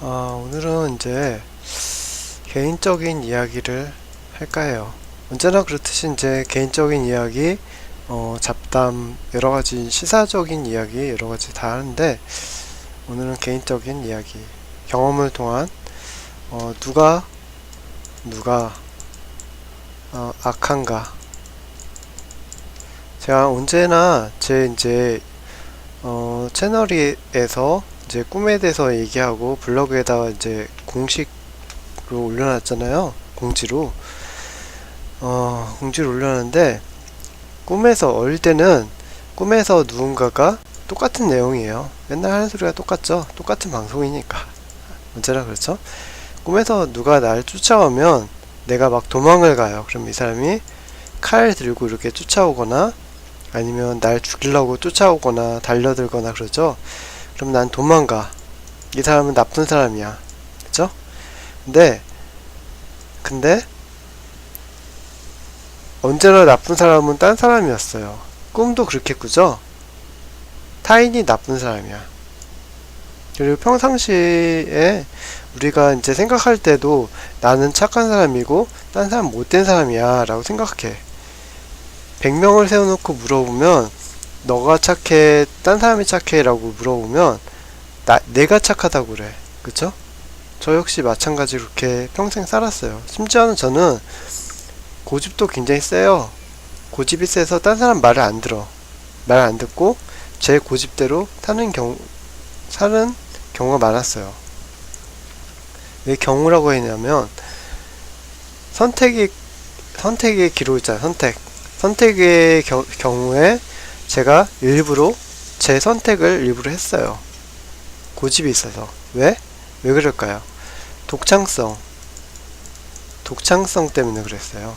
오늘은 이제 개인적인 이야기를 할까 해요. 언제나 그렇듯이 이제 개인적인 이야기, 잡담, 여러가지 시사적인 이야기, 여러가지 다 하는데, 오늘은 개인적인 이야기, 경험을 통한, 누가, 악한가. 제가 언제나 채널에서 이제 꿈에 대해서 얘기하고 블로그에다가 이제 공식으로 올려놨잖아요. 공지로 올려놨는데, 꿈에서 어릴 때는 꿈에서 누군가가 똑같은 내용이에요. 맨날 하는 소리가 똑같죠. 똑같은 방송이니까 언제나 그렇죠. 꿈에서 누가 날 쫓아오면 내가 막 도망을 가요. 그럼 이 사람이 칼 들고 이렇게 쫓아오거나 아니면 날 죽이려고 쫓아오거나 달려들거나 그러죠. 그럼 난 도망가. 이 사람은 나쁜 사람이야. 그쵸? 근데 언제나 나쁜 사람은 딴 사람이었어요. 꿈도 그렇게 꾸죠? 타인이 나쁜 사람이야. 그리고 평상시에 우리가 이제 생각할 때도 나는 착한 사람이고 딴 사람 못된 사람이야 라고 생각해. 100명을 세워놓고 물어보면 너가 착해, 딴 사람이 착해 라고 물어보면 내가 착하다고 그래. 그쵸? 저 역시 마찬가지로 그렇게 평생 살았어요. 심지어는 저는 고집도 굉장히 세요. 고집이 세서 딴 사람 말을 안 들어. 말 안 듣고 제 고집대로 사는 경우가 많았어요. 왜 경우라고 했냐면 선택의 기로 있잖아요. 선택의 경우에 제가 일부러 제 선택을 일부러 했어요. 고집이 있어서. 왜 그럴까요? 독창성 때문에 그랬어요.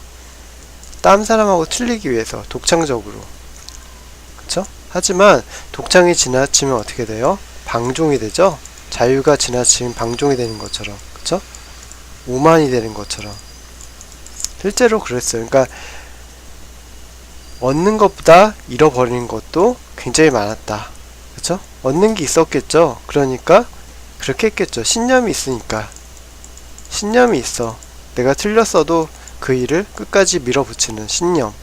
딴 사람하고 틀리기 위해서 독창적으로. 그쵸? 하지만 독창이 지나치면 어떻게 돼요? 방종이 되죠? 자유가 지나치면 방종이 되는 것처럼. 그쵸? 오만이 되는 것처럼. 실제로 그랬어요. 그러니까 얻는 것보다 잃어버리는 것도 굉장히 많았다. 그쵸? 얻는 게 있었겠죠? 그러니까 그렇게 했겠죠. 신념이 있으니까. 신념이 있어. 내가 틀렸어도 그 일을 끝까지 밀어붙이는 신념.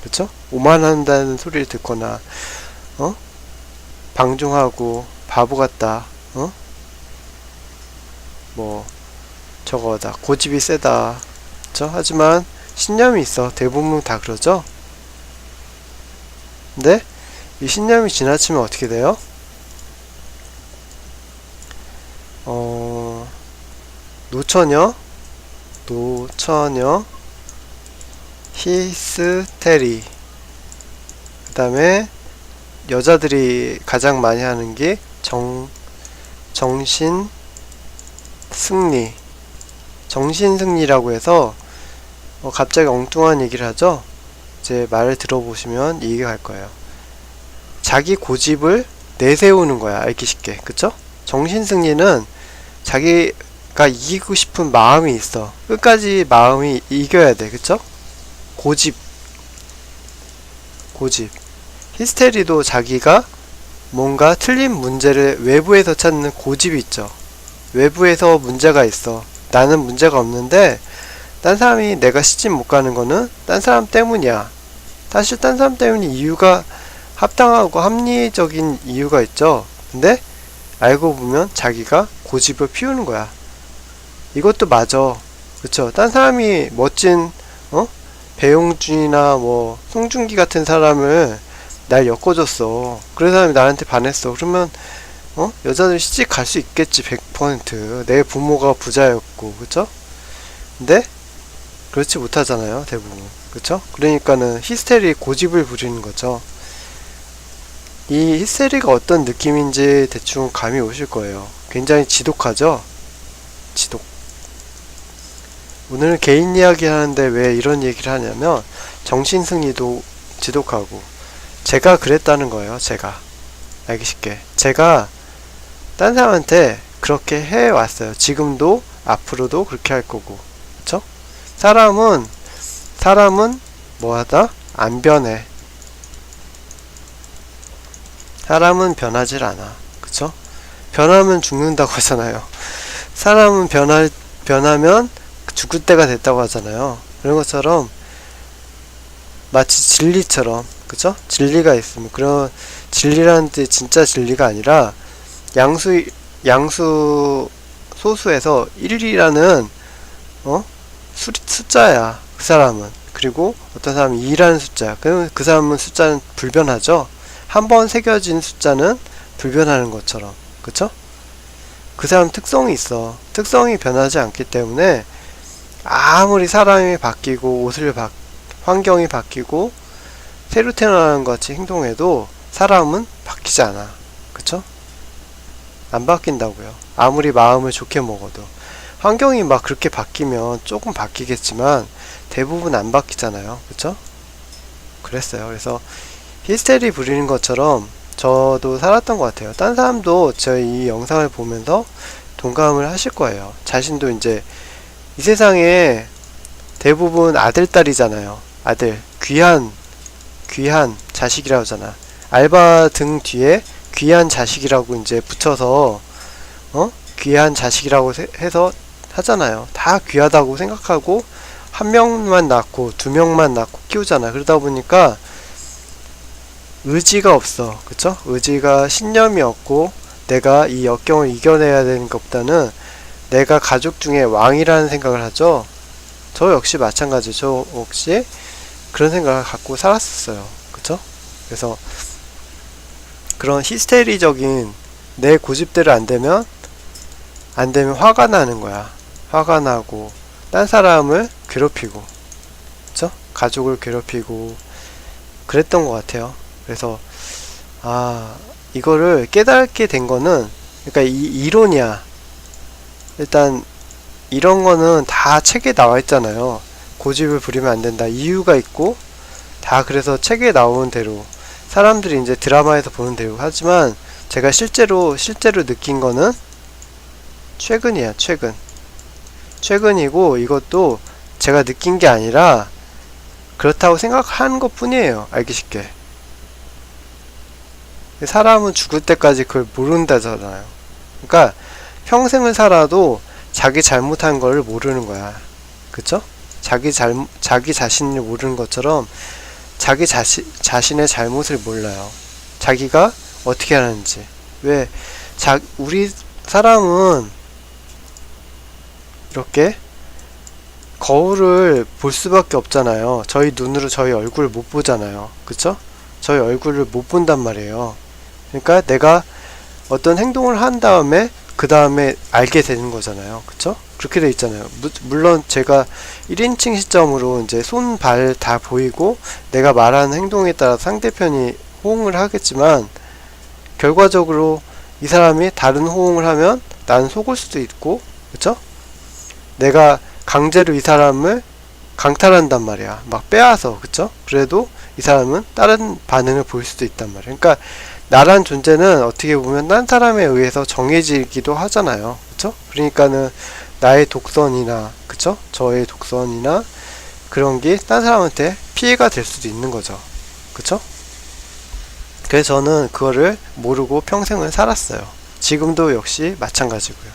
그쵸? 오만한다는 소리를 듣거나 방종하고 바보 같다. 저거다. 고집이 세다. 그쵸? 하지만 신념이 있어. 대부분 다 그러죠? 근데 이 신념이 지나치면 어떻게 돼요? 노처녀, 히스테리. 그 다음에 여자들이 가장 많이 하는 게 정신승리라고 해서 갑자기 엉뚱한 얘기를 하죠. 제 말을 들어보시면 이해가 갈 거예요. 자기 고집을 내세우는 거야. 알기 쉽게. 그쵸? 정신승리는 자기가 이기고 싶은 마음이 있어. 끝까지 마음이 이겨야 돼. 그쵸? 고집. 히스테리도 자기가 뭔가 틀린 문제를 외부에서 찾는 고집이 있죠. 외부에서 문제가 있어. 나는 문제가 없는데 딴 사람이 내가 시집 못 가는 거는 딴 사람 때문이야. 사실 딴 사람 때문에 이유가 합당하고 합리적인 이유가 있죠. 근데 알고 보면 자기가 고집을 피우는 거야. 이것도 맞아. 그쵸? 딴 사람이 멋진 배용준이나 송중기 같은 사람을 날 엮어줬어. 그런 사람이 나한테 반했어. 그러면 여자들 시집 갈 수 있겠지. 100%. 내 부모가 부자였고. 그쵸? 근데 그렇지 못하잖아요. 대부분. 그쵸? 그러니까는 히스테리 고집을 부리는 거죠. 이 히스테리가 어떤 느낌인지 대충 감이 오실 거예요. 굉장히 지독하죠? 지독. 오늘 개인 이야기 하는데 왜 이런 얘기를 하냐면 정신승리도 지독하고 제가 그랬다는 거예요. 제가 알기 쉽게 제가 딴 사람한테 그렇게 해왔어요. 지금도 앞으로도 그렇게 할 거고. 그쵸? 사람은 뭐하다? 안 변해. 사람은 변하질 않아. 그쵸? 변하면 죽는다고 하잖아요. 사람은 변하면 죽을 때가 됐다고 하잖아요. 그런 것처럼 마치 진리처럼, 그쵸? 진리가 있으면, 그런 진리라는 게 진짜 진리가 아니라 양수 소수에서 1이라는 숫자야. 그 사람은. 그리고 어떤 사람은 2라는 숫자. 그 사람은 숫자는 불변하죠. 한 번 새겨진 숫자는 불변하는 것처럼. 그쵸? 그 사람 특성이 있어. 특성이 변하지 않기 때문에 아무리 사람이 바뀌고 환경이 바뀌고 새로 태어나는 것 같이 행동해도 사람은 바뀌지 않아. 그쵸? 안 바뀐다고요. 아무리 마음을 좋게 먹어도. 환경이 막 그렇게 바뀌면 조금 바뀌겠지만 대부분 안 바뀌잖아요. 그쵸? 그랬어요. 그래서 히스테리 부리는 것처럼 저도 살았던 것 같아요. 딴 사람도 저희 이 영상을 보면서 동감을 하실 거예요. 자신도 이제 이 세상에 대부분 아들, 딸이잖아요. 아들. 귀한 자식이라고 하잖아. 알바 등 뒤에 귀한 자식이라고 이제 붙여서, 귀한 자식이라고 해서 하잖아요. 다 귀하다고 생각하고, 한 명만 낳고, 두 명만 낳고 키우잖아. 그러다 보니까, 의지가 없어. 그쵸? 의지가 신념이 없고, 내가 이 역경을 이겨내야 되는 것보다는, 내가 가족 중에 왕이라는 생각을 하죠. 저 역시 마찬가지죠. 저 역시 그런 생각을 갖고 살았었어요. 그쵸? 그래서 그런 히스테리적인 내 고집대로 안 되면 화가 나는 거야. 화가 나고 딴 사람을 괴롭히고, 그쵸? 가족을 괴롭히고 그랬던 것 같아요. 그래서 이거를 깨닫게 된 거는, 그러니까 이 이론이야. 일단 이런 거는 다 책에 나와 있잖아요. 고집을 부리면 안 된다. 이유가 있고 다, 그래서 책에 나오는 대로 사람들이 이제 드라마에서 보는 대로 하지만, 제가 실제로 느낀 거는 최근이야. 최근이고, 이것도 제가 느낀 게 아니라 그렇다고 생각하는 것 뿐이에요. 알기 쉽게. 사람은 죽을 때까지 그걸 모른다잖아요. 그러니까 평생을 살아도 자기 잘못한 걸 모르는 거야. 그쵸? 자기 자신을 모르는 것처럼 자기 자신의 잘못을 몰라요. 자기가 어떻게 하는지. 왜? 우리 사람은 이렇게 거울을 볼 수밖에 없잖아요. 저희 눈으로 저희 얼굴을 못 보잖아요. 그쵸? 저희 얼굴을 못 본단 말이에요. 그러니까 내가 어떤 행동을 한 다음에 그 다음에 알게 되는 거잖아요. 그쵸? 그렇게 돼 있잖아요. 물론 제가 1인칭 시점으로 이제 손, 발 다 보이고 내가 말하는 행동에 따라 상대편이 호응을 하겠지만, 결과적으로 이 사람이 다른 호응을 하면 나는 속을 수도 있고, 그쵸? 내가 강제로 이 사람을 강탈한단 말이야. 막 빼앗아. 그쵸? 그래도 이 사람은 다른 반응을 보일 수도 있단 말이야. 그러니까 나란 존재는 어떻게 보면 딴 사람에 의해서 정해지기도 하잖아요. 그쵸? 그러니까는 나의 독선이나, 그쵸? 저의 독선이나 그런 게 딴 사람한테 피해가 될 수도 있는 거죠. 그쵸? 그래서 저는 그거를 모르고 평생을 살았어요. 지금도 역시 마찬가지고요.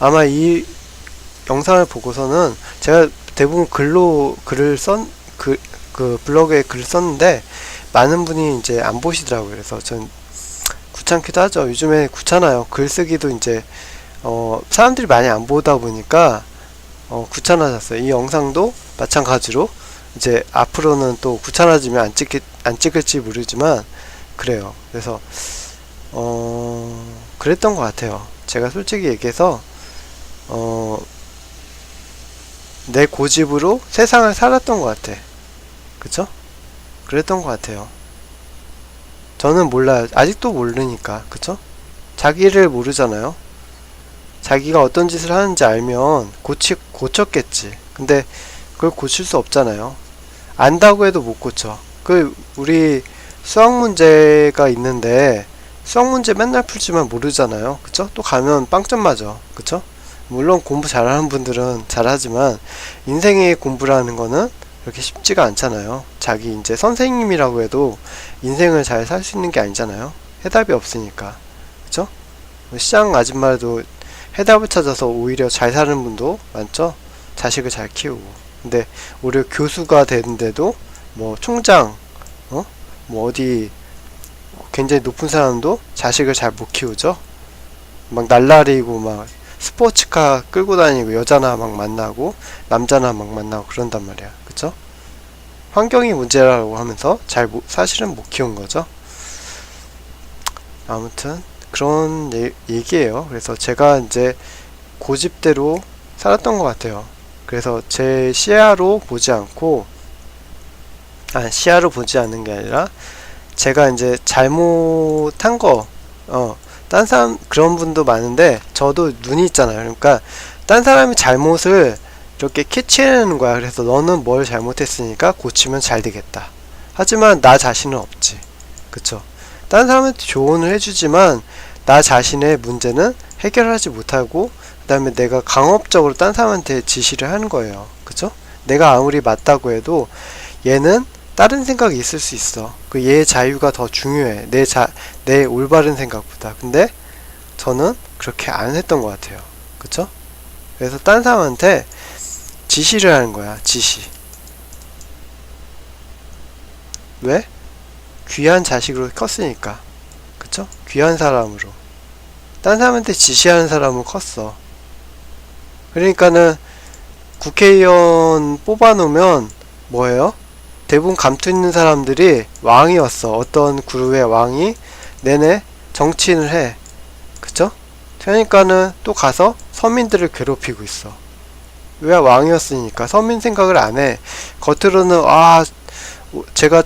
아마 이 영상을 보고서는, 제가 대부분 블로그에 글을 썼는데 많은 분이 이제 안 보시더라고요. 그래서 전 귀찮기도 하죠. 요즘에 귀찮아요. 글쓰기도 이제 사람들이 많이 안 보다 보니까 귀찮아졌어요. 이 영상도 마찬가지로 이제 앞으로는 또 귀찮아지면 안 찍을지 모르지만 그래요. 그래서 그랬던 것 같아요. 제가 솔직히 얘기해서 내 고집으로 세상을 살았던 것 같아. 그쵸? 그랬던 것 같아요. 저는 몰라요. 아직도 모르니까. 그쵸? 자기를 모르잖아요. 자기가 어떤 짓을 하는지 알면 고쳤겠지. 근데 그걸 고칠 수 없잖아요. 안다고 해도 못 고쳐. 우리 수학 문제가 있는데 수학 문제 맨날 풀지만 모르잖아요. 그쵸? 또 가면 빵점 맞아. 그쵸? 물론 공부 잘하는 분들은 잘하지만 인생의 공부라는 거는 그렇게 쉽지가 않잖아요. 자기 이제 선생님이라고 해도 인생을 잘 살 수 있는 게 아니잖아요. 해답이 없으니까. 그쵸? 시장 아줌마도 해답을 찾아서 오히려 잘 사는 분도 많죠. 자식을 잘 키우고. 근데 오히려 교수가 되는데도 뭐 총장, 뭐 어디 굉장히 높은 사람도 자식을 잘 못 키우죠. 막 날라리고 막 스포츠카 끌고 다니고 여자나 막 만나고 남자나 막 만나고 그런단 말이야. 그쵸? 환경이 문제라고 하면서 사실은 못 키운 거죠. 아무튼 그런 얘기예요. 그래서 제가 이제 고집대로 살았던 것 같아요. 그래서 제 시야로 보지 않고, 시야로 보지 않는 게 아니라 제가 이제 잘못한 거, 딴 사람 그런 분도 많은데 저도 눈이 있잖아요. 그러니까 딴 사람이 잘못을 이렇게 캐치해내는 거야. 그래서 너는 뭘 잘못했으니까 고치면 잘 되겠다. 하지만 나 자신은 없지. 그쵸? 딴 사람한테 조언을 해주지만 나 자신의 문제는 해결하지 못하고, 그 다음에 내가 강압적으로 딴 사람한테 지시를 하는 거예요. 그쵸? 내가 아무리 맞다고 해도 얘는 다른 생각이 있을 수 있어. 그 얘의 자유가 더 중요해. 내 올바른 생각보다. 근데 저는 그렇게 안 했던 것 같아요. 그쵸? 그래서 딴 사람한테 지시를 하는 거야. 지시. 왜? 귀한 자식으로 컸으니까. 그쵸? 귀한 사람으로. 딴 사람한테 지시하는 사람은 컸어. 그러니까는 국회의원 뽑아놓으면 뭐예요? 대부분 감투 있는 사람들이 왕이었어. 어떤 그룹의 왕이 내내 정치인을 해. 그쵸? 그러니까는 또 가서 서민들을 괴롭히고 있어. 왜? 왕이었으니까. 서민 생각을 안 해. 겉으로는 제가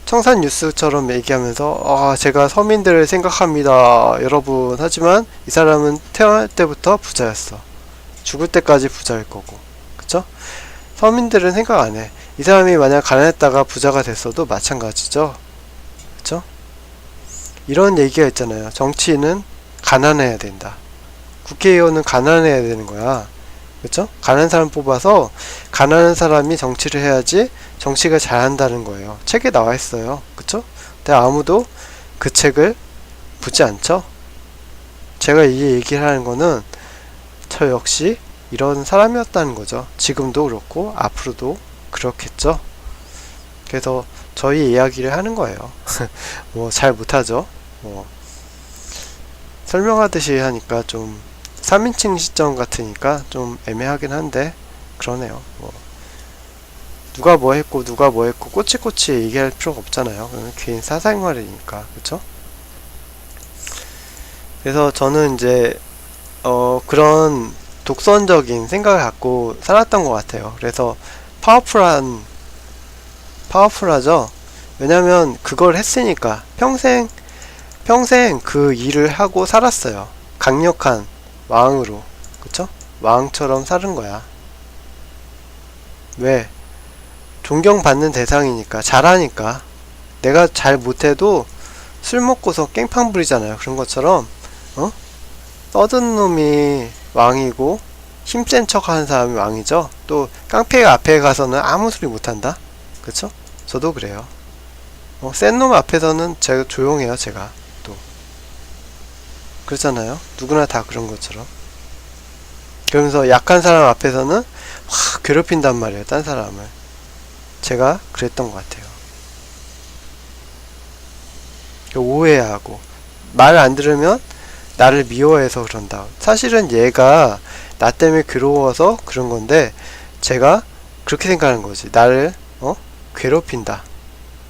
청산 뉴스처럼 얘기하면서 제가 서민들을 생각합니다 여러분. 하지만 이 사람은 태어날 때부터 부자였어. 죽을 때까지 부자일 거고. 그쵸? 서민들은 생각 안 해. 이 사람이 만약 가난했다가 부자가 됐어도 마찬가지죠. 그쵸? 이런 얘기가 있잖아요. 정치인은 가난해야 된다. 국회의원은 가난해야 되는 거야. 그쵸? 가난한 사람 뽑아서 가난한 사람이 정치를 해야지 정치가 잘한다는 거예요. 책에 나와 있어요. 그쵸? 근데 아무도 그 책을 보지 않죠? 제가 이 얘기를 하는 거는 저 역시 이런 사람이었다는 거죠. 지금도 그렇고 앞으로도 그렇겠죠. 그래서 저희 이야기를 하는 거예요. 뭐 잘 못하죠. 설명하듯이 하니까 좀 3인칭 시점 같으니까 좀 애매하긴 한데 그러네요. 누가 뭐 했고 꼬치꼬치 얘기할 필요가 없잖아요. 개인 사생활이니까. 그쵸? 그래서 저는 이제 그런 독선적인 생각을 갖고 살았던 것 같아요. 그래서 파워풀하죠. 왜냐면 그걸 했으니까 평생 그 일을 하고 살았어요. 강력한 왕으로. 그쵸? 왕처럼 사는 거야. 왜? 존경받는 대상이니까. 잘하니까. 내가 잘 못해도 술 먹고서 깽판 부리잖아요. 그런 것처럼 떠든 놈이 왕이고 힘센 척 하는 사람이 왕이죠. 또 깡패가 앞에 가서는 아무 소리 못한다. 그쵸? 저도 그래요. 센 놈 앞에서는 제가 조용해요. 제가 또 그렇잖아요. 누구나 다 그런 것처럼. 그러면서 약한 사람 앞에서는 확 괴롭힌단 말이에요. 딴 사람을. 제가 그랬던 것 같아요. 오해하고 말 안 들으면 나를 미워해서 그런다. 사실은 얘가 나 때문에 괴로워서 그런 건데 제가 그렇게 생각하는 거지. 나를 괴롭힌다.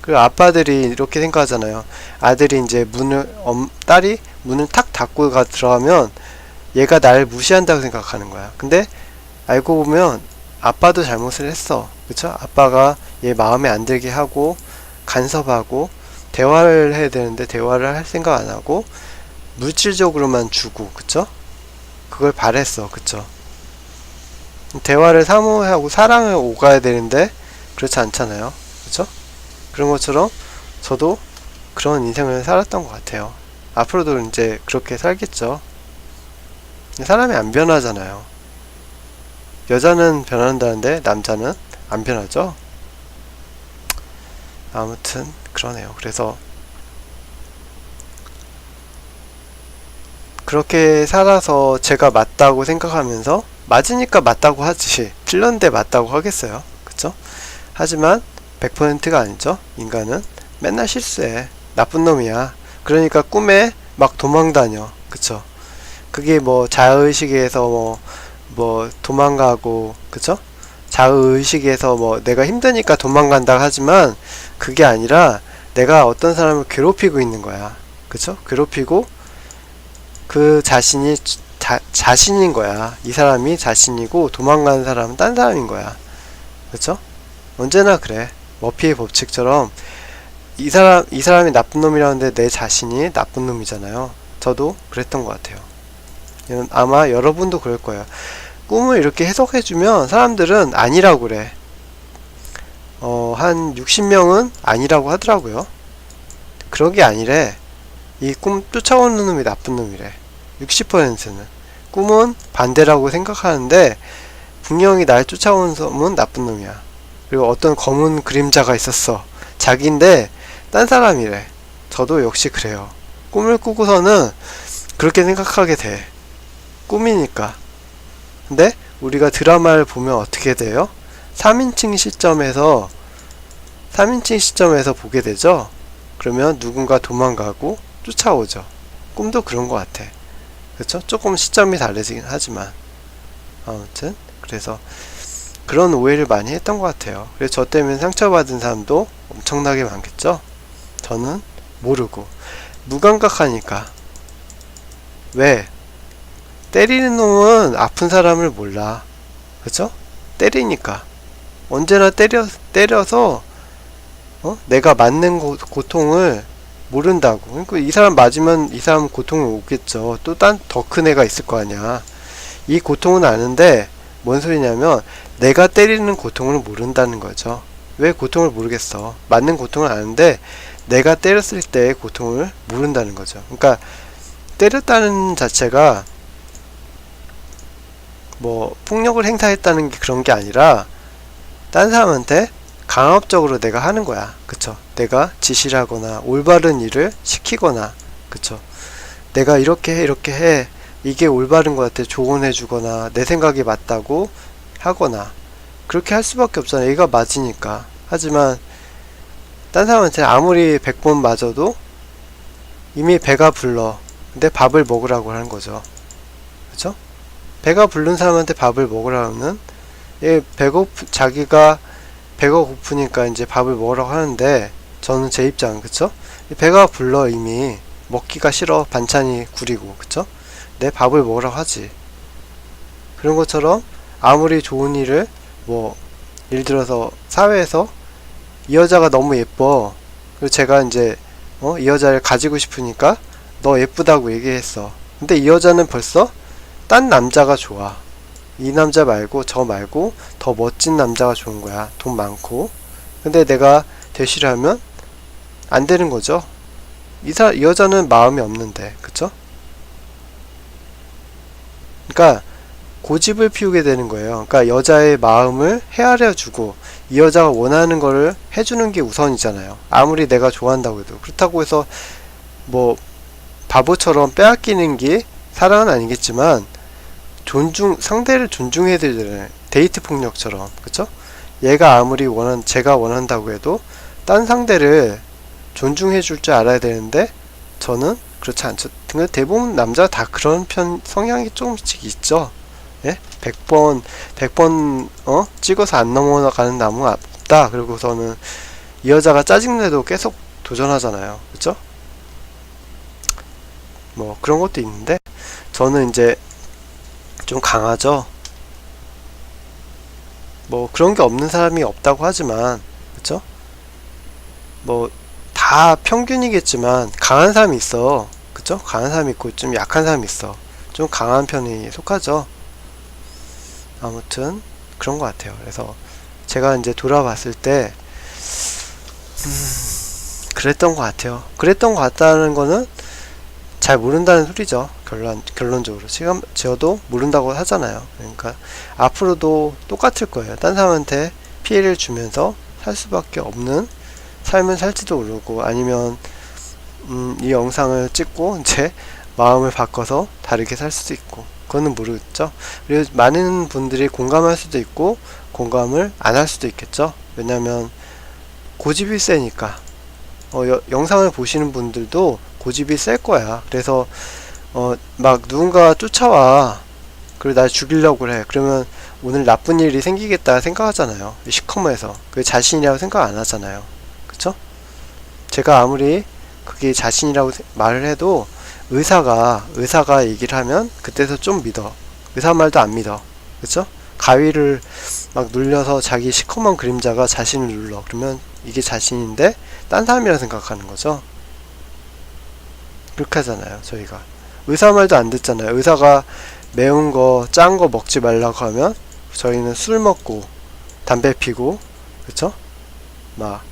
그 아빠들이 이렇게 생각하잖아요. 아들이 이제 딸이 문을 탁 닫고 들어가면 얘가 나를 무시한다고 생각하는 거야. 근데 알고 보면 아빠도 잘못을 했어. 그쵸? 아빠가 얘 마음에 안 들게 하고 간섭하고 대화를 해야 되는데 대화를 할 생각 안 하고 물질적으로만 주고. 그쵸? 그걸 바랬어. 그쵸? 대화를 사모하고 사랑을 오가야 되는데 그렇지 않잖아요. 그쵸? 그런 것처럼 저도 그런 인생을 살았던 것 같아요. 앞으로도 이제 그렇게 살겠죠. 사람이 안 변하잖아요. 여자는 변한다는데 남자는 안 변하죠. 아무튼 그러네요. 그래서 그렇게 살아서 제가 맞다고 생각하면서 맞으니까 맞다고 하지 틀렸는데 맞다고 하겠어요. 그쵸? 하지만 100%가 아니죠. 인간은 맨날 실수해. 나쁜 놈이야. 그러니까 꿈에 막 도망다녀. 그쵸? 그게 뭐 자의식에서 뭐 도망가고, 그쵸? 자의식에서 뭐 내가 힘드니까 도망간다 하지만 그게 아니라 내가 어떤 사람을 괴롭히고 있는 거야. 그쵸? 괴롭히고 그 자신이 자신인 거야. 이 사람이 자신이고 도망가는 사람은 딴 사람인 거야. 그쵸? 언제나 그래. 머피의 법칙처럼 이 사람이 나쁜 놈이라는데 내 자신이 나쁜 놈이잖아요. 저도 그랬던 것 같아요. 아마 여러분도 그럴 거예요. 꿈을 이렇게 해석해주면 사람들은 아니라고 그래. 한 60명은 아니라고 하더라고요. 그러게 아니래. 이 꿈 쫓아오는 놈이 나쁜 놈이래. 60%는. 꿈은 반대라고 생각하는데 분명히 날 쫓아오는 놈은 나쁜 놈이야. 그리고 어떤 검은 그림자가 있었어. 자기인데 딴 사람이래. 저도 역시 그래요. 꿈을 꾸고서는 그렇게 생각하게 돼. 꿈이니까. 근데 우리가 드라마를 보면 어떻게 돼요? 3인칭 시점에서 보게 되죠? 그러면 누군가 도망가고 쫓아오죠. 꿈도 그런 것 같아. 그쵸? 조금 시점이 다르긴 하지만. 아무튼, 그래서 그런 오해를 많이 했던 것 같아요. 그래서 저 때문에 상처받은 사람도 엄청나게 많겠죠? 저는 모르고. 무감각하니까. 왜? 때리는 놈은 아픈 사람을 몰라. 그쵸? 때리니까. 언제나 때려서, 내가 맞는 고통을 모른다고. 그러니까 이 사람 맞으면 이 사람 고통이 오겠죠. 또 더 큰 애가 있을 거 아니야. 이 고통은 아는데, 뭔 소리냐면, 내가 때리는 고통을 모른다는 거죠. 왜 고통을 모르겠어? 맞는 고통을 아는데, 내가 때렸을 때의 고통을 모른다는 거죠. 그러니까, 때렸다는 자체가, 뭐 폭력을 행사했다는 게 그런 게 아니라 딴 사람한테 강압적으로 내가 하는 거야. 그쵸? 내가 지시를 하거나 올바른 일을 시키거나, 그쵸? 내가 이렇게 해 이게 올바른 것 같아 조언해 주거나 내 생각이 맞다고 하거나 그렇게 할 수밖에 없잖아. 얘가 맞으니까. 하지만 딴 사람한테 아무리 100번 맞아도 이미 배가 불러. 근데 밥을 먹으라고 하는 거죠. 그쵸? 배가 부른 사람한테 밥을 먹으라는, 자기가 배가 고프니까 이제 밥을 먹으라고 하는데, 저는 제 입장, 그쵸? 배가 불러 이미. 먹기가 싫어. 반찬이 구리고, 그쵸? 내 밥을 먹으라고 하지. 그런 것처럼 아무리 좋은 일을, 예를 들어서 사회에서 이 여자가 너무 예뻐. 그리고 제가 이제, 이 여자를 가지고 싶으니까 너 예쁘다고 얘기했어. 근데 이 여자는 벌써 딴 남자가 좋아. 이 남자 말고 저 말고 더 멋진 남자가 좋은 거야. 돈 많고. 근데 내가 대시를 하면 안 되는 거죠. 이 여자는 마음이 없는데, 그쵸? 그러니까 고집을 피우게 되는 거예요. 그러니까 여자의 마음을 헤아려 주고 이 여자가 원하는 거를 해주는 게 우선이잖아요. 아무리 내가 좋아한다고 해도. 그렇다고 해서 바보처럼 빼앗기는 게 사랑은 아니겠지만 상대를 존중해야 되잖아요. 데이트 폭력처럼. 그쵸? 얘가 아무리 제가 원한다고 해도 딴 상대를 존중해 줄 줄 알아야 되는데 저는 그렇지 않죠. 근데 대부분 남자가 다 그런 성향이 조금씩 있죠. 예? 100번 찍어서 안 넘어가는 나무가 없다. 그리고서는 이 여자가 짜증내도 계속 도전하잖아요. 그쵸? 그런 것도 있는데 저는 이제 좀 강하죠. 그런 게 없는 사람이 없다고 하지만, 그쵸? 다 평균이겠지만 강한 사람이 있어. 그쵸? 강한 사람이 있고 좀 약한 사람이 있어. 좀 강한 편이 속하죠. 아무튼 그런 것 같아요. 그래서 제가 이제 돌아봤을 때 그랬던 것 같아요. 그랬던 것 같다는 거는 잘 모른다는 소리죠. 결론적으로. 지금 저도 모른다고 하잖아요. 그러니까 앞으로도 똑같을 거예요. 딴 사람한테 피해를 주면서 살 수밖에 없는 삶을 살지도 모르고, 아니면 이 영상을 찍고 이제 마음을 바꿔서 다르게 살 수도 있고, 그거는 모르겠죠. 그리고 많은 분들이 공감할 수도 있고 공감을 안 할 수도 있겠죠. 왜냐면 고집이 세니까. 영상을 보시는 분들도 고집이 셀 거야. 그래서 막 누군가 쫓아와, 그리고 날 죽이려고 그래. 그러면 오늘 나쁜 일이 생기겠다 생각하잖아요. 시커먼해서 그게 자신이라고 생각 안 하잖아요. 그쵸? 제가 아무리 그게 자신이라고 말을 해도 의사가 얘기를 하면 그때서 좀 믿어. 의사 말도 안 믿어. 그쵸? 가위를 막 눌려서 자기 시커먼 그림자가 자신을 눌러. 그러면 이게 자신인데 딴 사람이라 생각하는 거죠. 그렇게 하잖아요, 저희가. 의사 말도 안 듣잖아요. 의사가 매운 거, 짠 거 먹지 말라고 하면 저희는 술 먹고 담배 피고, 그쵸? 막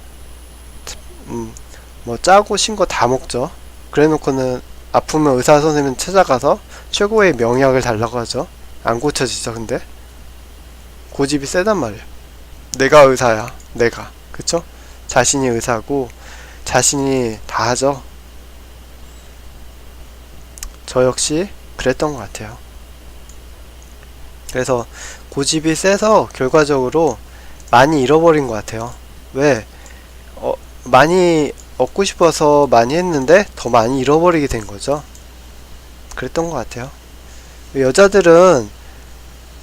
뭐 짜고 신 거 다 먹죠. 그래 놓고는 아프면 의사 선생님 찾아가서 최고의 명약을 달라고 하죠. 안 고쳐지죠. 근데 고집이 세단 말이에요. 내가 의사야, 내가. 그쵸? 자신이 의사고 자신이 다 하죠. 저 역시 그랬던 것 같아요. 그래서 고집이 세서 결과적으로 많이 잃어버린 것 같아요. 왜? 많이 얻고 싶어서 많이 했는데 더 많이 잃어버리게 된 거죠. 그랬던 것 같아요. 여자들은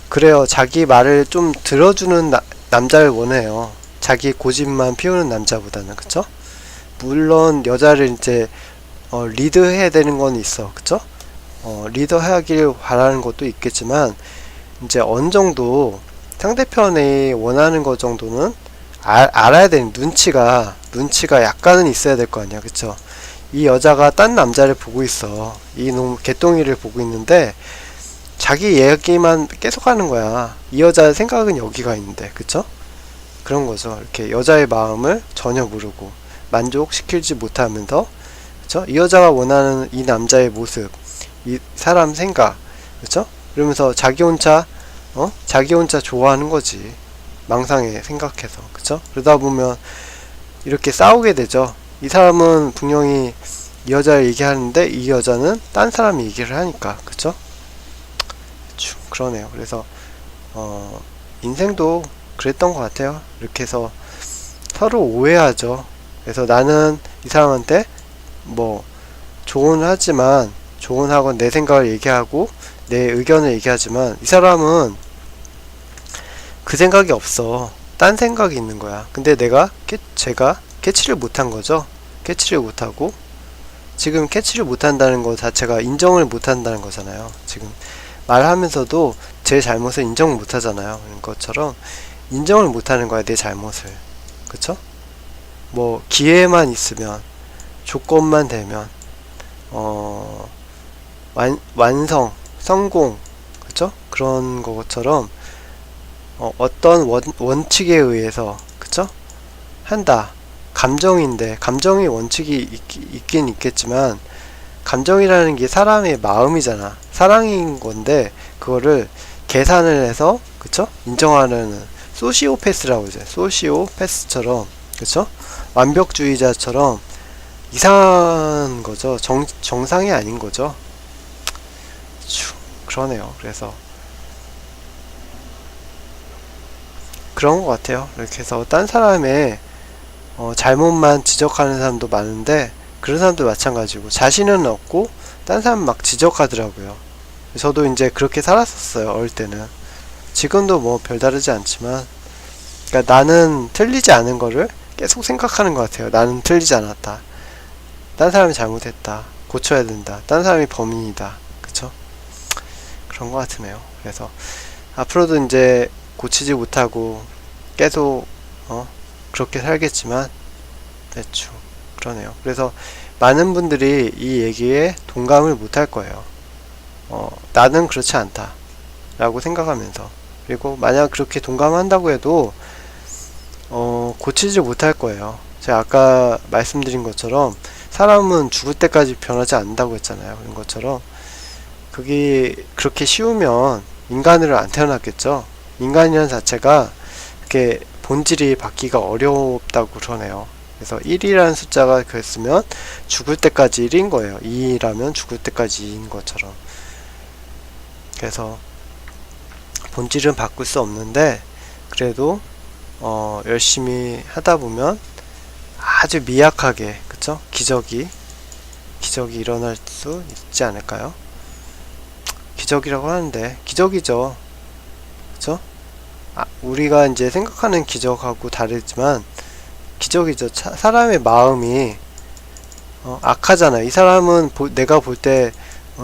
그래요. 자기 말을 좀 들어주는 남자를 원해요. 자기 고집만 피우는 남자보다는. 그쵸? 물론 여자를 이제 리드해야 되는 건 있어. 그쵸? 리더하길 바라는 것도 있겠지만 이제 어느 정도 상대편이 원하는 것 정도는 알아야 되는, 눈치가 약간은 있어야 될 거 아니야. 그쵸? 이 여자가 딴 남자를 보고 있어. 이 놈 개똥이를 보고 있는데 자기 얘기만 계속 하는 거야. 이 여자의 생각은 여기가 있는데. 그쵸? 그런 거죠. 이렇게 여자의 마음을 전혀 모르고 만족시키지 못하면서, 그쵸? 이 여자가 원하는 이 남자의 모습, 이 사람 생각, 그쵸? 그러면서 자기 혼자 좋아하는 거지. 망상에 생각해서. 그쵸? 그러다 보면 이렇게 싸우게 되죠. 이 사람은 분명히 이 여자를 얘기하는데 이 여자는 딴 사람이 얘기를 하니까. 그쵸? 그러네요. 그래서 인생도 그랬던 것 같아요. 이렇게 해서 서로 오해하죠. 그래서 나는 이 사람한테 뭐 조언하고 내 생각을 얘기하고 내 의견을 얘기하지만 이 사람은 그 생각이 없어. 딴 생각이 있는 거야. 근데 제가 캐치를 못한 거죠. 캐치를 못하고, 지금 캐치를 못한다는 거 자체가 인정을 못한다는 거잖아요. 지금 말하면서도 제 잘못을 인정을 못하잖아요. 그런 것처럼 인정을 못하는 거야, 내 잘못을. 그쵸? 뭐 기회만 있으면, 조건만 되면 성공, 그쵸? 그런 것처럼 어떤 원칙에 의해서, 그쵸? 한다. 감정인데, 감정의 원칙이 있긴 있겠지만, 감정이라는 게 사람의 마음이잖아. 사랑인 건데, 그거를 계산을 해서, 그쵸? 인정하는 소시오패스라고 이제, 소시오패스처럼, 그쵸? 완벽주의자처럼 이상한 거죠. 정상이 아닌 거죠. 그러네요. 그래서 그런 것 같아요. 이렇게 해서 딴 사람의 잘못만 지적하는 사람도 많은데, 그런 사람도 마찬가지고 자신은 없고 딴 사람 막 지적하더라고요. 저도 이제 그렇게 살았었어요, 어릴 때는. 지금도 뭐 별다르지 않지만, 그러니까 나는 틀리지 않은 거를 계속 생각하는 것 같아요. 나는 틀리지 않았다, 딴 사람이 잘못했다, 고쳐야 된다, 딴 사람이 범인이다. 그쵸? 그런 것 같으네요. 그래서 앞으로도 이제 고치지 못하고 계속 그렇게 살겠지만 대충 그러네요. 그래서 많은 분들이 이 얘기에 동감을 못할 거예요. 나는 그렇지 않다 라고 생각하면서. 그리고 만약 그렇게 동감한다고 해도 고치지 못할 거예요. 제가 아까 말씀드린 것처럼 사람은 죽을 때까지 변하지 않는다고 했잖아요. 그런 것처럼 그게 그렇게 쉬우면 인간으로 안 태어났겠죠. 인간이라는 자체가 이렇게 본질이 바뀌기가 어렵다고 그러네요. 그래서 1이라는 숫자가 그랬으면 죽을 때까지 1인 거예요. 2라면 죽을 때까지 2인 것처럼. 그래서 본질은 바꿀 수 없는데 그래도 열심히 하다 보면 아주 미약하게, 그쵸? 기적이 일어날 수 있지 않을까요? 기적이라고 하는데 기적이죠. 그쵸? 우리가 이제 생각하는 기적하고 다르지만 기적이죠. 사람의 마음이 악하잖아. 이 사람은 내가 볼 때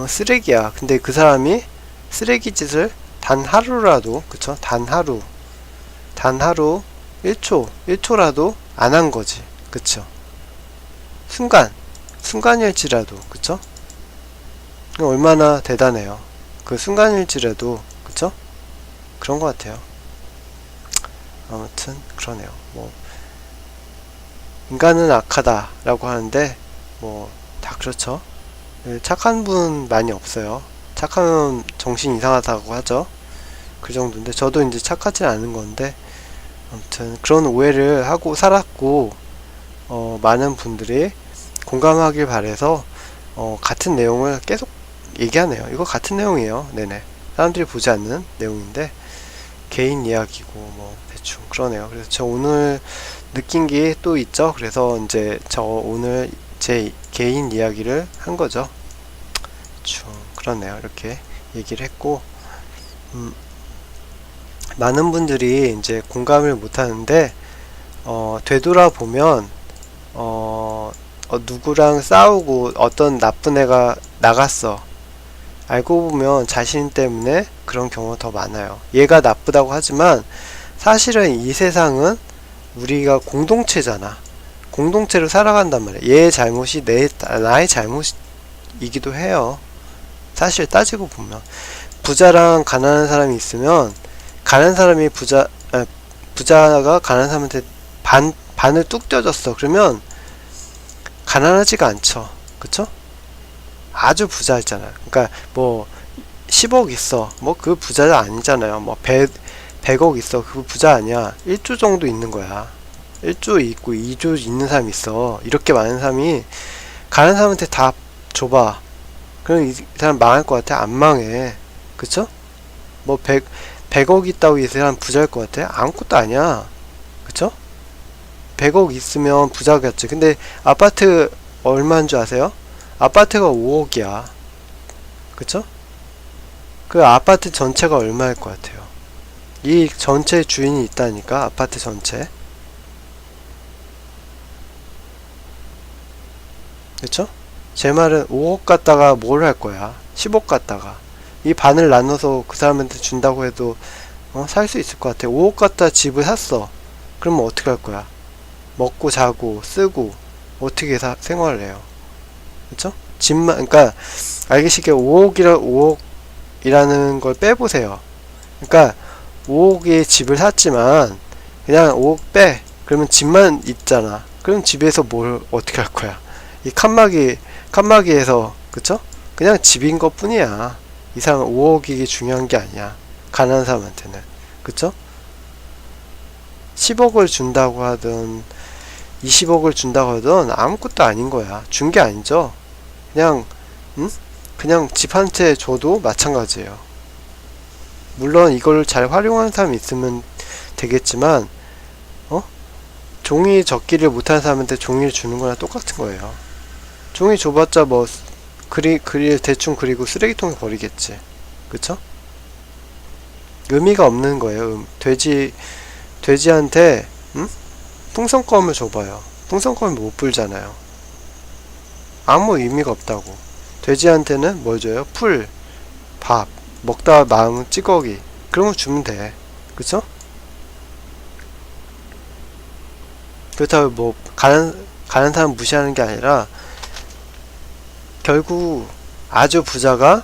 쓰레기야. 근데 그 사람이 쓰레기 짓을 단 하루라도, 그쵸? 단 하루 1초라도 안 한 거지. 그쵸? 순간일지라도, 그쵸? 얼마나 대단해요. 그 순간일지라도, 그쵸? 그런 것 같아요. 아무튼 그러네요. 뭐 인간은 악하다 라고 하는데 뭐 다 그렇죠. 착한 분 많이 없어요. 착하면 정신 이상하다고 하죠. 그 정도인데 저도 이제 착하진 않은 건데 아무튼 그런 오해를 하고 살았고 많은 분들이 공감하길 바래서 같은 내용을 계속 얘기하네요. 이거 같은 내용이에요. 네네. 사람들이 보지 않는 내용인데 개인 이야기고 뭐 대충 그러네요. 그래서 저 오늘 느낀 게 또 있죠. 그래서 이제 저 오늘 제 개인 이야기를 한 거죠. 대충 그러네요. 이렇게 얘기를 했고 많은 분들이 이제 공감을 못 하는데 되돌아보면 누구랑 싸우고 어떤 나쁜 애가 나갔어. 알고 보면 자신 때문에 그런 경우가 더 많아요. 얘가 나쁘다고 하지만 사실은 이 세상은 우리가 공동체잖아. 공동체로 살아간단 말이야. 얘의 잘못이 나의 잘못이기도 해요. 사실 따지고 보면 부자랑 가난한 사람이 있으면 가난한 사람이 부자가 가난한 사람한테 반을 뚝 떼어줬어. 그러면 가난하지가 않죠. 그쵸? 아주 부자였잖아요. 그러니까 뭐 10억 있어. 뭐 그 부자가 아니잖아요. 뭐 100억 있어. 그 부자 아니야. 1조 정도 있는 거야. 1조 있고 2조 있는 사람이 있어. 이렇게 많은 사람이 가난한 사람한테 다 줘봐. 그럼 이 사람 망할 것 같아? 안 망해. 그쵸? 뭐 100억 있다고 이 사람 부자일 것 같아? 아무것도 아니야. 그쵸? 100억 있으면 부자겠지. 근데 아파트 얼마인 줄 아세요? 아파트가 5억이야. 그쵸? 그 아파트 전체가 얼마일 것 같아요? 이 전체 주인이 있다니까. 아파트 전체. 그쵸? 제 말은 5억 갖다가 뭘 할 거야? 10억 갖다가 이 반을 나눠서 그 사람한테 준다고 해도 살 수 있을 것 같아. 5억 갖다 집을 샀어. 그러면 어떻게 할 거야? 먹고 자고 쓰고 어떻게 생활을 해요? 그쵸? 집만, 그러니까 알기 쉽게 5억이라는 걸 빼보세요. 그러니까 5억의 집을 샀지만 그냥 5억 빼. 그러면 집만 있잖아. 그럼 집에서 뭘 어떻게 할 거야? 이 칸막이에서, 그쵸? 그냥 집인 것 뿐이야. 이 사람은 5억이 중요한 게 아니야. 가난한 사람한테는. 그쵸? 10억을 준다고 하든 20억을 준다고 하든 아무것도 아닌 거야. 준 게 아니죠. 그냥 그냥 집 한 채 줘도 마찬가지예요. 물론 이걸 잘 활용하는 사람이 있으면 되겠지만 종이 접기를 못하는 사람한테 종이를 주는 거랑 똑같은 거예요. 종이 줘봤자 뭐 대충 그리고 쓰레기통에 버리겠지. 그쵸? 의미가 없는 거예요. 돼지한테 풍선껌을 줘봐요. 풍선껌을 못 불잖아요. 아무 의미가 없다고. 돼지한테는 뭘 줘요? 풀, 밥, 먹다 남은 찌꺼기, 그런 거 주면 돼. 그쵸? 그렇다고 뭐 가난 사람 무시하는 게 아니라 결국 아주 부자가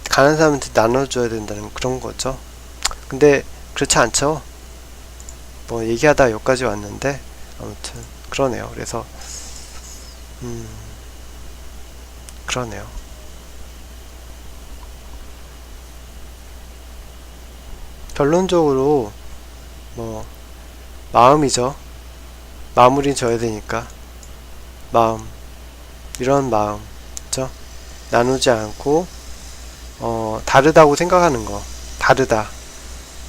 가난한 사람한테 나눠줘야 된다는 그런 거죠. 근데 그렇지 않죠. 뭐 얘기하다 여기까지 왔는데 아무튼 그러네요. 그래서 그러네요. 결론적으로 뭐 마음이죠. 마무리 져야 되니까. 마음, 이런 마음, 그쵸? 나누지 않고 다르다고 생각하는 거. 다르다.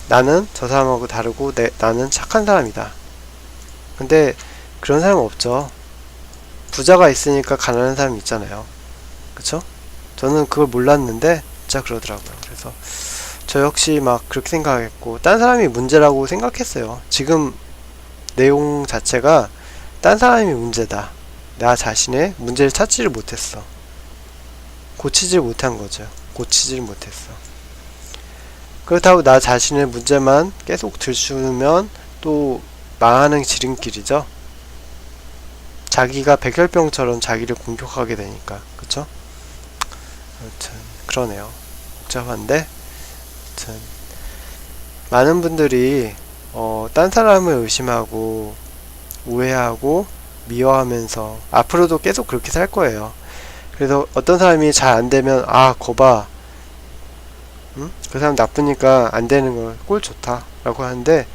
나는 저 사람하고 다르고 나는 착한 사람이다. 근데 그런 사람 없죠. 부자가 있으니까 가난한 사람이 있잖아요. 그쵸? 저는 그걸 몰랐는데 진짜 그러더라고요. 그래서 저 역시 막 그렇게 생각했고 딴 사람이 문제라고 생각했어요. 지금 내용 자체가 딴 사람이 문제다. 나 자신의 문제를 찾지를 못했어. 고치질 못한 거죠. 고치질 못했어. 그렇다고 나 자신의 문제만 계속 들추면 또 망하는 지름길이죠. 자기가 백혈병처럼 자기를 공격하게 되니까. 그쵸? 아무튼 그러네요. 복잡한데 아무튼 많은 분들이 딴 사람을 의심하고 오해하고 미워하면서 앞으로도 계속 그렇게 살 거예요. 그래서 어떤 사람이 잘 안되면 아 거봐 응? 그 사람 나쁘니까 안되는 걸 꼴 좋다 라고 하는데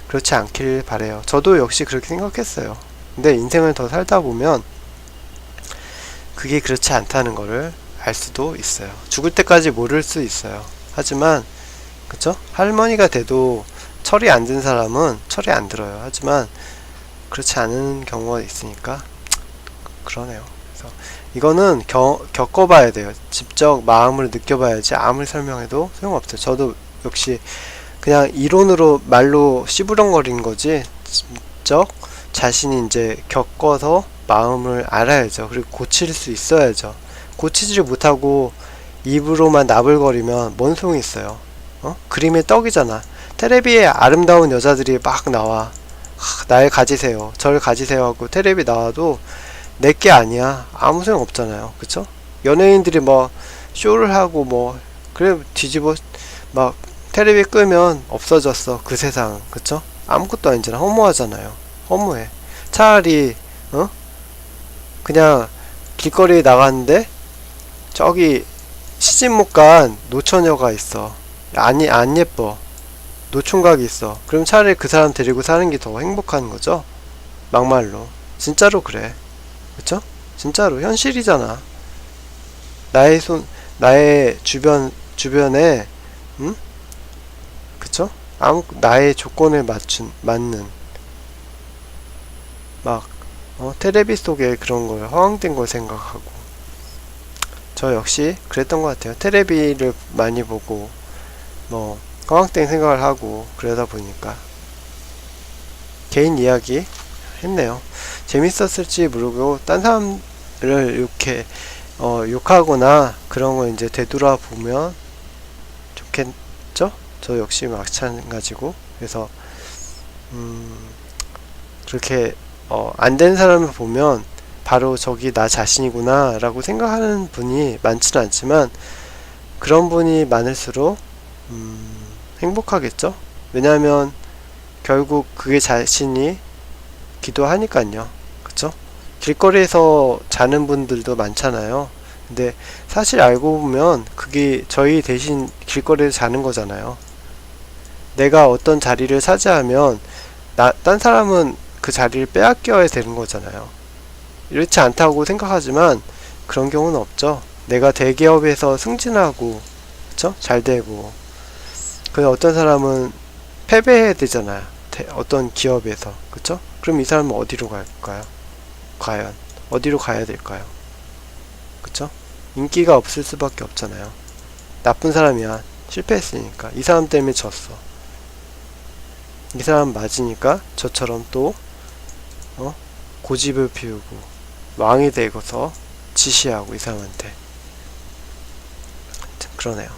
그렇지 않길 바래요. 저도 역시 그렇게 생각했어요. 근데 인생을 더 살다 보면 그게 그렇지 않다는 거를 알 수도 있어요. 죽을 때까지 모를 수 있어요. 하지만 그쵸? 할머니가 돼도 철이 안 든 사람은 철이 안 들어요. 하지만 그렇지 않은 경우가 있으니까 그러네요. 그래서 이거는 겪어봐야 돼요. 직접 마음을 느껴봐야지 아무리 설명해도 소용없어요. 저도 역시 그냥 이론으로 말로 씨부렁거리는 거지 직접 자신이 이제 겪어서 마음을 알아야죠. 그리고 고칠 수 있어야죠. 고치지를 못하고 입으로만 나불거리면 뭔 소용이 있어요. 그림의 떡이잖아. 테레비에 아름다운 여자들이 막 나와. 날 가지세요, 절 가지세요 하고 테레비 나와도 내게 아니야. 아무 소용 없잖아요. 그쵸? 연예인들이 뭐 쇼를 하고 뭐 그래 뒤집어 막 테레비 끄면 없어졌어 그 세상. 그쵸? 아무것도 아니잖아. 허무하잖아요. 허무해. 차라리 그냥 길거리에 나갔는데 저기 시집 못 간 노처녀가 있어. 아니 안 예뻐. 노총각이 있어. 그럼 차라리 그 사람 데리고 사는 게 더 행복한 거죠? 막말로. 진짜로 그래. 그쵸? 진짜로 현실이잖아. 나의 주변에 응? 그쵸? 나의 조건에 맞는 막 테레비 속에 그런 걸 허황된 걸 생각하고 저 역시 그랬던 것 같아요. 테레비를 많이 보고 뭐 허황된 생각을 하고 그러다 보니까 개인 이야기 했네요. 재밌었을지 모르고 딴 사람을 이렇게 욕하거나 그런 거 이제 되돌아보면 좋겠죠? 저 역시 마찬가지고. 그래서 그렇게 안 된 사람을 보면 바로 저기 나 자신이구나 라고 생각하는 분이 많지는 않지만 그런 분이 많을수록 행복하겠죠? 왜냐하면 결국 그게 자신이 기도하니깐요. 그쵸? 길거리에서 자는 분들도 많잖아요. 근데 사실 알고 보면 그게 저희 대신 길거리에서 자는 거잖아요. 내가 어떤 자리를 차지하면 딴 사람은 그 자리를 빼앗겨야 되는 거잖아요. 이렇지 않다고 생각하지만 그런 경우는 없죠. 내가 대기업에서 승진하고 그쵸? 잘 되고 그 어떤 사람은 패배해야 되잖아요. 어떤 기업에서. 그쵸? 그럼 이 사람은 어디로 갈까요? 과연 어디로 가야 될까요? 그쵸? 인기가 없을 수밖에 없잖아요. 나쁜 사람이야. 실패했으니까. 이 사람 때문에 졌어. 이 사람 맞으니까 저처럼 또 고집을 피우고 왕이 되고서 지시하고 이 사람한테. 그러네요.